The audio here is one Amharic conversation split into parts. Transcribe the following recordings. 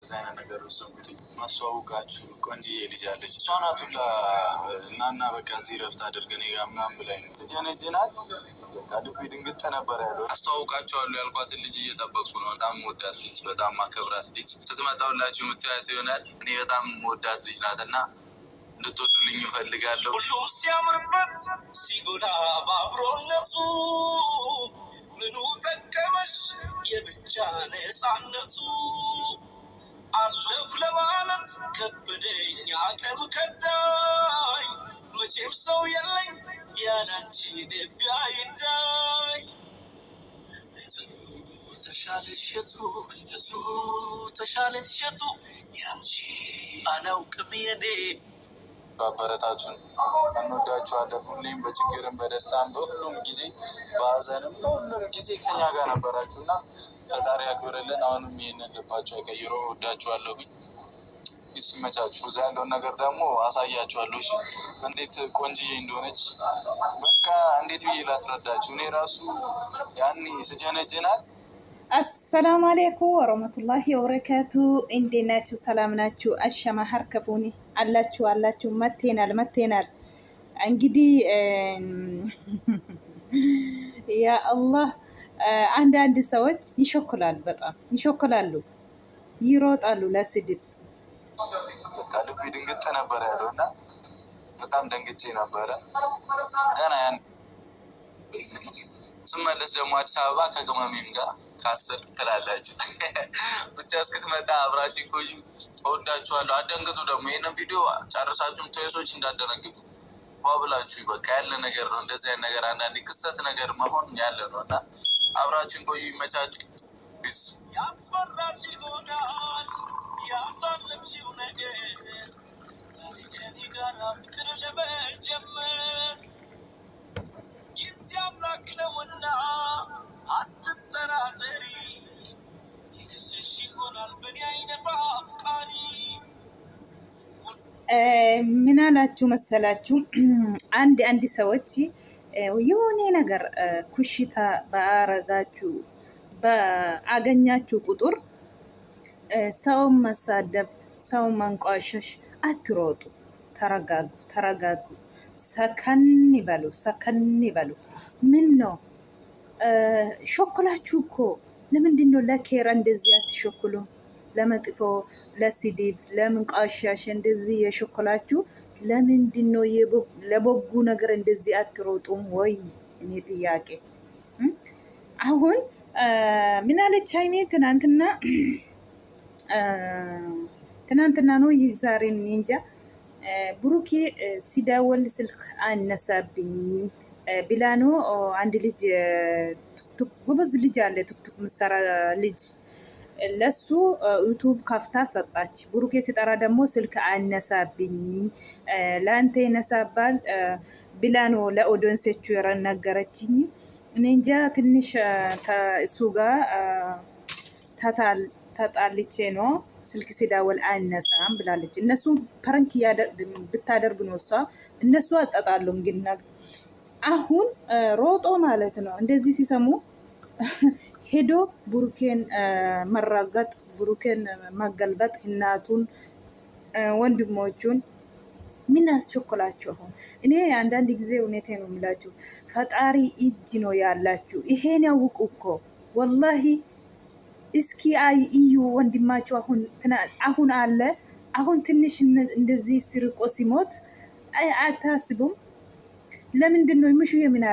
ዛይና ነገር ወሰንኩት ማስተዋወቃችሁ ቆንጂዬ ልጅ አለች። እሷ ናት ሁላ እናና በቃ እዚህ ረፍት አድርገን ጋ ምናምን ብላኝ ነው ትጀነጅናት። ልቤ ድንግጥ ነበር ያለው። አስተዋውቃቸዋለሁ ያልኳትን ልጅ እየጠበቅኩ ነው። በጣም ወዳት ልጅ፣ በጣም ማከብራት ልጅ። ስትመጣውላችሁ የምታያት ይሆናል። እኔ በጣም ወዳት ልጅ ናት እና እንድትወዱልኝ እፈልጋለሁ። ሁሉም ሲያምርበት ሲጎላ በአብሮነቱ ምኑ ጠቀመሽ የብቻ ነፃነቱ አለፍ ለማለት ከበደኝ አቅም ከዳኝ መቼም ሰው የለኝ ያናንቺ ልብ አይዳኝ ተሻለሸቱ ተሻለሸቱ ያንቺ አላውቅም የኔ በአበረታቱን እንወዳችኋለን። ሁሌም በችግርም በደስታም በሁሉም ጊዜ በሀዘንም በሁሉም ጊዜ ከኛ ጋር ነበራችሁ እና ፈጣሪ ያክብርልን። አሁንም ይህንን ልባችሁ አይቀይሮ። ወዳችኋለሁኝ። ይስመቻችሁ። እዛ ያለውን ነገር ደግሞ አሳያችኋለሁ። እንዴት ቆንጅዬ እንደሆነች በቃ እንዴት ብዬ ላስረዳችሁ። እኔ ራሱ ያኔ ስጀነጅናል። አሰላሙ አሌይኩም ወረህመቱላሂ ወበረካቱ። እንዴት ናችሁ? ሰላም ናችሁ? አሸማ ሀርከፉኒ አላችሁ መቴናል። እንግዲህ ያ አላህ አንዳንድ ሰዎች ይሾክላሉ፣ በጣም ይሾክላሉ፣ ይሮጣሉ ለስድብ። ልቤ ድንግጥ ነበር ያለው እና በጣም ደንግጬ ነበረ ገና ያን ስመለስ ደግሞ አዲስ አበባ ከቅመሜም ጋር ከአስር ትላላችሁ። ብቻ እስክትመጣ አብራችን ቆዩ። እወዳችኋለሁ። አደንግጡ ደግሞ ይህንን ቪዲዮ ጨርሳችሁም ተየሶች እንዳደነግጡ ብላችሁ በቃ ያለ ነገር ነው። እንደዚህ አይነት ነገር አንዳንዴ ክስተት ነገር መሆን ያለ ነው እና አብራችን ቆዩ። ይመቻችሁ። ቢስ ያስፈራሽ ይሆናል ያሳለፍሽው ነገር ዛሬ ከኔ ጋር ፍቅር ለመጀመር ጊዜ አምላክ ነውና አትጠራጠሪ፣ ይክስሽ ይሆናል በኔ አይነት አፍቃሪ። ምን አላችሁ መሰላችሁ? አንድ ሰዎች የሆነ ነገር ኩሽታ በአረጋችሁ በአገኛችሁ ቁጥር ሰውን መሳደብ፣ ሰው መንቋሸሽ አትሮጡ። ተረጋጉ። ሰከን ይበሉ። ምን ነው ሾክላችሁ እኮ ለምንድን ነው ለኬራ እንደዚህ አትሾክሉ? ለመጥፎ ለስድብ ለምንቋሻሽ እንደዚህ የሾክላችሁ ለምንድን ነው ለበጉ ነገር እንደዚህ አትሮጡም ወይ? እኔ ጥያቄ አሁን ምን አለች ሃይሜ ትናንትና ነው ይዛሬን እንጃ ብሩኬ ሲደውል ስልክ አነሳብኝ ብላ ነው። አንድ ልጅ ጎበዝ ልጅ አለ ቱክቱክ ምሰራ ልጅ ለሱ ዩቱብ ከፍታ ሰጣች። ብሩኬ ሲጠራ ደግሞ ስልክ አነሳብኝ ለአንተ ይነሳባል ብላ ነው ለኦዲየንሶቹ ነገረችኝ። እኔ እንጃ ትንሽ እሱ ጋር ተጣልቼ ነው ስልክ ሲደውል አነሳም ብላለች። እነሱ ፐረንክ ብታደርግ ነው እሷ እነሱ አጣጣሉም ግን አሁን ሮጦ ማለት ነው እንደዚህ ሲሰሙ ሄዶ ብሩኬን መራገጥ፣ ብሩኬን መገልበጥ፣ እናቱን ወንድሞቹን ምን አስቸኮላችሁ? አሁን እኔ አንዳንድ ጊዜ እውነቴ ነው የምላችሁ ፈጣሪ እጅ ነው ያላችሁ። ይሄን ያውቁ እኮ ወላሂ። እስኪ እዩ ወንድማችሁ አሁን አለ አሁን ትንሽ እንደዚህ ስርቆ ሲሞት አታስቡም? ለምንድን ነው ምሹ ምን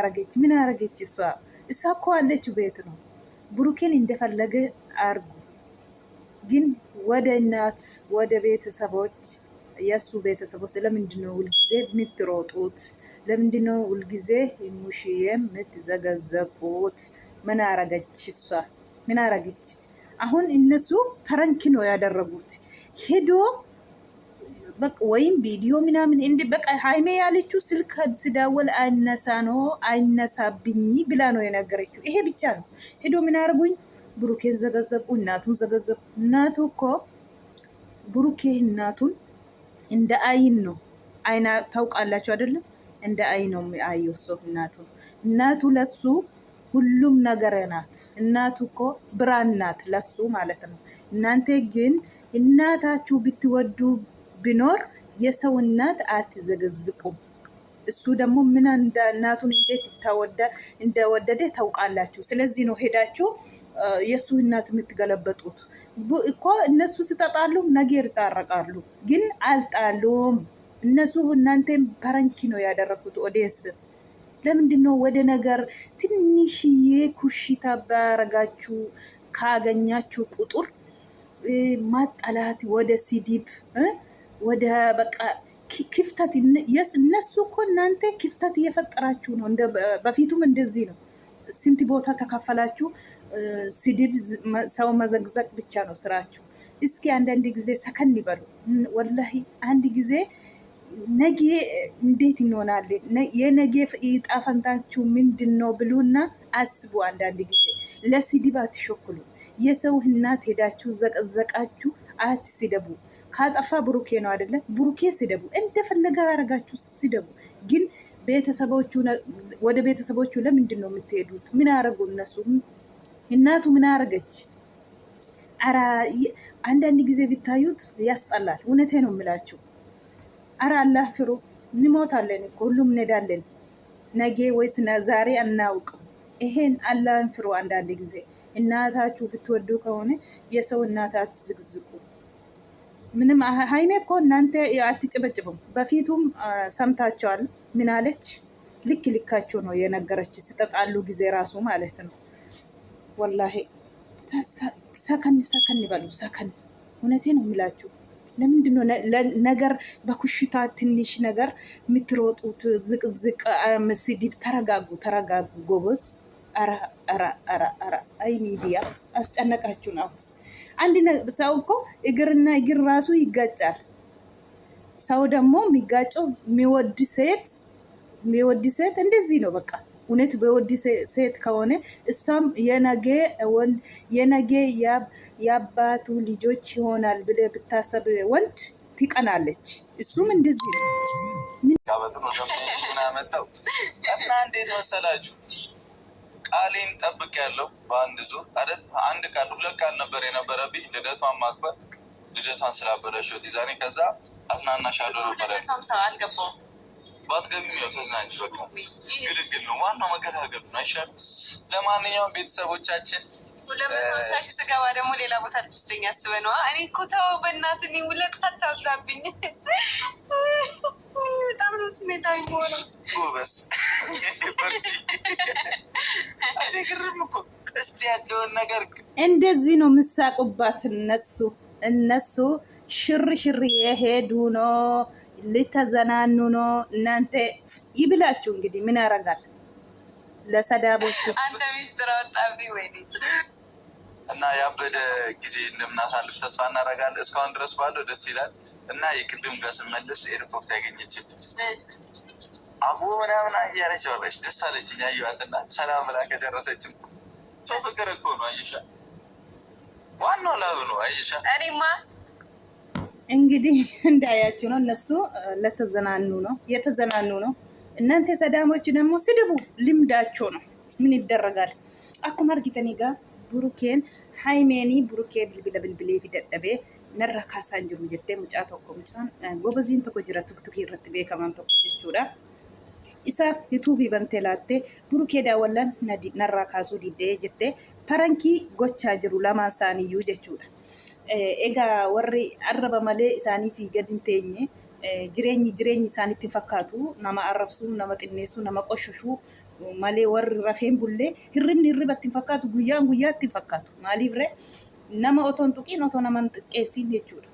አረገች? እሷ እኮ አለች ቤት ነው። ብሩኬን እንደፈለገ አርጉ፣ ግን ወደ እናት ወደ ቤተሰቦች የሱ ቤተሰቦች ለምንድን ነው ሁልጊዜ የምትሮጡት? ለምንድን ነው ሁልጊዜ ሙሽዬ የምትዘገዘቁት? ምን አረገች እሷ? ምን አረገች? አሁን እነሱ ፐረንክ ነው ያደረጉት ሄዶ በቃ ወይም ቪዲዮ ምናምን እንደ በቃ ሃይሜ ያለችው ስልክ ስደውል አይነሳ ነው አይነሳብኝ ብላ ነው የነገረችው። ይሄ ብቻ ነው። ሄዶ ምን አርጉኝ? ብሩኬን ዘገዘቁ፣ እናቱን ዘገዘቁ። እናቱ እኮ ብሩኬ እናቱን እንደ አይን ነው አይና ታውቃላችሁ አይደለም? እንደ አይን ነው የሚያየው ሰው እናቱ ለሱ ሁሉም ነገር ናት። እናቱ እኮ ብርሃን ናት ለሱ ማለት ነው። እናንተ ግን እናታችሁ ብትወዱ ቢኖር የሰው እናት አትዘገዝቁም። እሱ ደግሞ ምን እናቱን እንዴት እንደወደደ ታውቃላችሁ። ስለዚህ ነው ሄዳችሁ የእሱ እናት የምትገለበጡት እኮ። እነሱ ሲጣጣሉ ነገ ይጣረቃሉ፣ ግን አልጣሉም እነሱ። እናንተም ፐረንኪ ነው ያደረኩት ኦዲየንስ። ለምንድን ነው ወደ ነገር ትንሽዬ ኩሽታ ባረጋችሁ ካገኛችሁ ቁጥር ማጣላት፣ ወደ ሲዲብ ወደ በቃ ክፍተት። እነሱ እኮ እናንተ ክፍተት እየፈጠራችሁ ነው። በፊቱም እንደዚህ ነው። ስንት ቦታ ተካፈላችሁ። ስድብ፣ ሰው መዘግዘቅ ብቻ ነው ስራችሁ። እስኪ አንዳንድ ጊዜ ሰከን ይበሉ። ወላሂ አንድ ጊዜ ነገ እንዴት እንሆናለን፣ የነገ ዕጣ ፈንታችሁ ምንድን ነው ብሉና አስቡ። አንዳንድ ጊዜ ለስድብ አትሾክሉ። የሰው እናት ሄዳችሁ ዘቀዘቃችሁ አትስደቡ። ካጠፋ ብሩኬ ነው አይደለ? ብሩኬ ስደቡ፣ እንደፈለገ ያደረጋችሁ ስደቡ። ግን ወደ ቤተሰቦቹ ለምንድን ነው የምትሄዱት? ምን አረጉ እነሱ? እናቱ ምን አረገች? አራ አንዳንድ ጊዜ ቢታዩት ያስጠላል። እውነቴ ነው የምላችሁ። አራ አላህ ፍሩ። እንሞታለን እኮ ሁሉም እንሄዳለን። ነገ ወይስ ዛሬ አናውቅም። ይሄን አላህን ፍሩ። አንዳንድ ጊዜ እናታችሁ ብትወዱ ከሆነ የሰው እናት አትዝግዝቁ። ምንም ሀይሜ እኮ እናንተ አትጭበጭቡም። በፊቱም ሰምታችኋል። ምን አለች? ልካቸው ነው የነገረች። ስጠጣሉ ጊዜ ራሱ ማለት ነው። ወላሂ ሰከን ይበሉ፣ ሰከን። እውነቴ ነው የሚላችሁ። ለምንድን ነው ነገር በኩሽታ ትንሽ ነገር የምትሮጡት? ዝቅዝቅ ስድብ። ተረጋጉ ጎበዝ። ኧረ አይ ሚዲያ አስጨነቃችሁን። አሁስ አንድ ሰው እኮ እግርና እግር ራሱ ይጋጫል። ሰው ደግሞ የሚጋጨው የሚወድ ሴት እንደዚህ ነው በቃ። እውነት በወድ ሴት ከሆነ እሷም የነገ የአባቱ ልጆች ይሆናል ብለ ብታሰብ ወንድ ትቀናለች። እሱም እንደዚህ ነው። እና እንዴት መሰላችሁ? ቃሌን ጠብቅ ያለው በአንድ ዙር አይደል? አንድ ቃል 2 ቃል ነበር የነበረብኝ። ልደቷን ማክበር፣ ልደቷን ስላበላሸሁት ይዛኔ ከዛ አዝናናሻለሁ ነበረ። ባትገቢም ያው ተዝናኝ። በቃ ግልግል ነው ዋናው፣ መገላገል ነው አይሻል? ለማንኛውም ቤተሰቦቻችን 250 ሺህ ስገባ ደግሞ ሌላ ቦታ ልትወስደኝ አስበህ ነዋ። እኔ እኮ ተው በእናትህ፣ እኔ ውለታ አታብዛብኝ። በጣም ነው ስሜታዊ የምሆነው። ጎበዝ ግርም እኮ እስቲ ያለውን ነገር እንደዚህ ነው የምሳቁባት። እነሱ ሽር የሄዱ ነው፣ ልተዘናኑ ነው። እናንተ ይብላችሁ እንግዲህ ምን ያደርጋል ለሰዳቦቹ። አንተ ሚስጥር አወጣብኝ ወይ? እና ያበደ ጊዜ እንደምናሳልፍ ተስፋ እናደርጋለን። እስካሁን ድረስ ባለው ደስ ይላል። እና የቅድም ጋር ስመለስ ኤርፖርት ያገኘችልኝ አቡ ምናምን እያለች ወረች። ደስ አለችኝ። ያየኋትና ሰላም ብላ ከጨረሰችም ሰው ፍቅር እኮ ነው። አየሻ፣ ዋናው ላብ ነው። አየሻ፣ እኔማ እንግዲህ እንዳያችሁ ነው። እነሱ የተዘናኑ ነው። እናንተ ሰዳሞች ደግሞ ስድቡ ልምዳቸው ነው። ምን ይደረጋል? አኩማ አርጊተኒ ጋ ቡሩኬን ሃይሜኒ ቡሩኬ ብልብሌ ፊደደቤ ነራ ካሳን ጅሩ ጀቴ ሙጫ ቶኮ ሙጫን ጎበዚን ቶኮ ጅራ ቱክቱክ ይረት ቤከማን ቶኮ ጀቹዳ ኢሳፍ ዩቱብ በንቴ ላቴ ቡሩኬ ዳወላን ነራ ካሱ ዲዴ ጀቴ ፐረንኪ ጎቻ ጅሩ ለማንሳንዩ ጀቹዳ ኤጋ ወሪ አረበ መሌ ኢሳኒ ፊ ገድን ቴኝ ጅሬኝ ኢሳኒት ፈካቱ ነማ አረብሱ ነማ ጥኔሱ ነማ ቆሽሹ መሌ ወሪ ረፌን ቡሌ ህርምኒ ህርበት ፈካቱ ጉያን ፈካቱ ማሊብሬ nama otoon tuqiin otoo naman xiqqeessin jechuudha.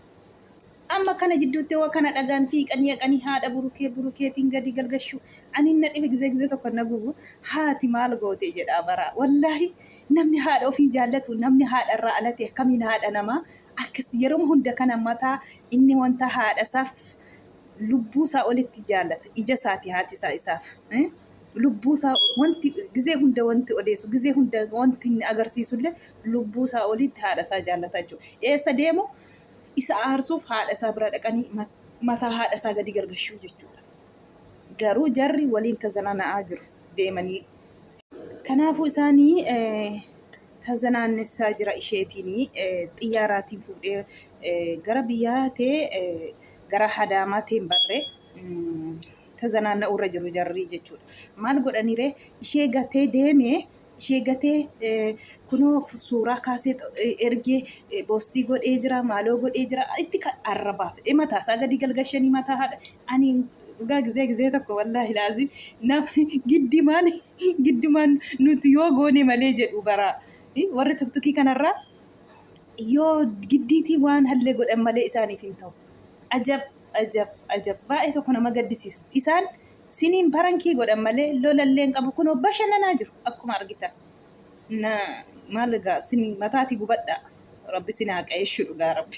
Amma kana jidduutti waa kana dhagaan fi qanii haadha burukeetiin gadi galgashu ani na dhibe gizee tokko na gubu haati maal goote jedha bara. Wallaahi namni haadha ofii jaallatu, namni haadha irraa alate akkamiin haadha namaa akkas yeroo hunda kana mataa inni wanta haadha isaaf lubbuu isaa olitti jaallata. Ija isaati haati isaa isaaf. Lubbuusaa wanti gizee hunda wanti odeessu gizee hunda wanti agarsiisullee lubbuusaa olitti haadha isaa jaallataa jiru. Eessa deemu isa aarsuuf haadha isaa bira dhaqanii mataa haadha isaa gadi galgashuu jechuudha. Garuu jarri waliin tazanana'aa jiru deemanii. Kanaafuu isaanii tazanaannessaa jira isheetiin xiyyaaraatiin fuudhee gara biyyaatee gara Hadaamaatiin barree tazanaanna'uu irra jiru jarrii jechuudha. Maal godhanire ishee gatee deemee ishee gatee kunoo suuraa kaasee ergee boostii godhee jira maaloo godhee jira itti arrabaaf mataasaa gadi galgashanii mataa haadha ani dhugaa gizee tokko wallaahi laazim nama giddimaan nuti yoo goone malee jedhu bara warri tuktukii kanarraa yoo giddiitii waan hallee godhan malee isaaniif hin ta'u. Ajab baay'ee tokko nama gaddisiistu. Isaan siniin barankii godhan malee lolalleen qabu kunoo bashannanaa jiru akkuma argitan. Maal egaa siniin mataatii gubadhaa rabbi sinaa qe'eessu dhugaa rabbi.